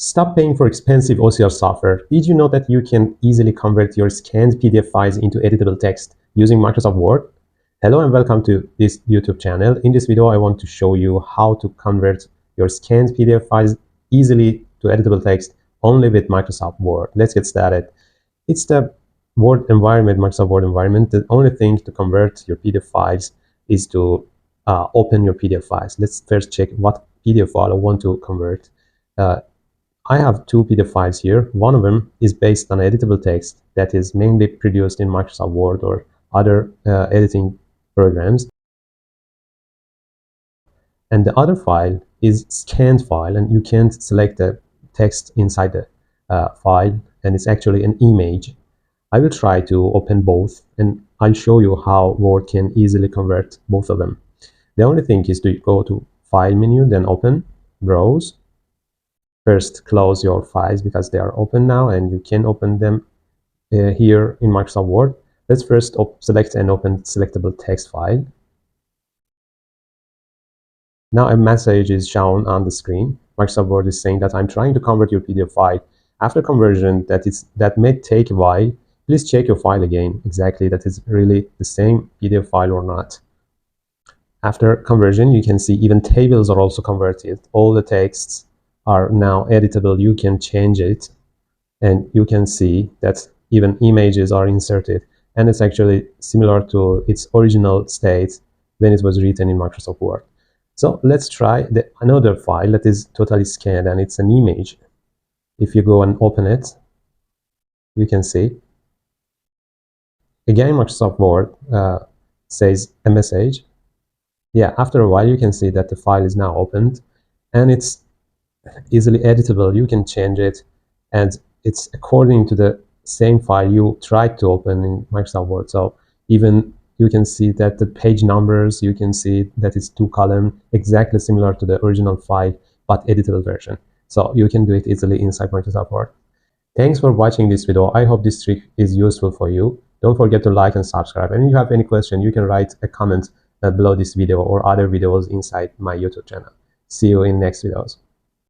Stop paying for expensive OCR software. Did you know that you can easily convert your scanned PDF files into editable text using Microsoft Word? Hello and welcome to this YouTube channel. In this video, I want to show you how to convert your scanned PDF files easily to editable text only with Microsoft Word. Let's get started. It's the Word environment, Microsoft Word environment. The only thing to convert your PDF files is to open your PDF files. Let's first check what PDF file I want to convert. I have two PDF files here. One of them is based on editable text that is mainly produced in Microsoft Word or other editing programs. And the other file is scanned file, and you can't select the text inside the file, and it's actually an image. I will try to open both, and I'll show you how Word can easily convert both of them. The only thing is to go to File menu, then Open, Browse. First, close your files because they are open now, and you can open them here in Microsoft Word. Let's first select and open selectable text file. Now a message is shown on the screen. Microsoft Word is saying that I'm trying to convert your PDF file. After conversion, that may take a while. Please check your file again, exactly that is really the same PDF file or not. After conversion, you can see even tables are also converted. All the texts are now editable. You can change it, and you can see that even images are inserted, and it's actually similar to its original state when it was written in Microsoft Word. So let's try another file that is totally scanned, and it's an image. If you go and open it, you can see again Microsoft Word says a message. Yeah, after a while you can see that the file is now opened, and it's easily editable. You can change it, and it's according to the same file you tried to open in Microsoft Word. So even you can see that the page numbers, you can see that it's 2-column, exactly similar to the original file, but editable version. So you can do it easily inside Microsoft Word. Thanks for watching this video. I hope this trick is useful for you. Don't forget to like and subscribe. And if you have any question, you can write a comment below this video or other videos inside my YouTube channel. See you in next videos.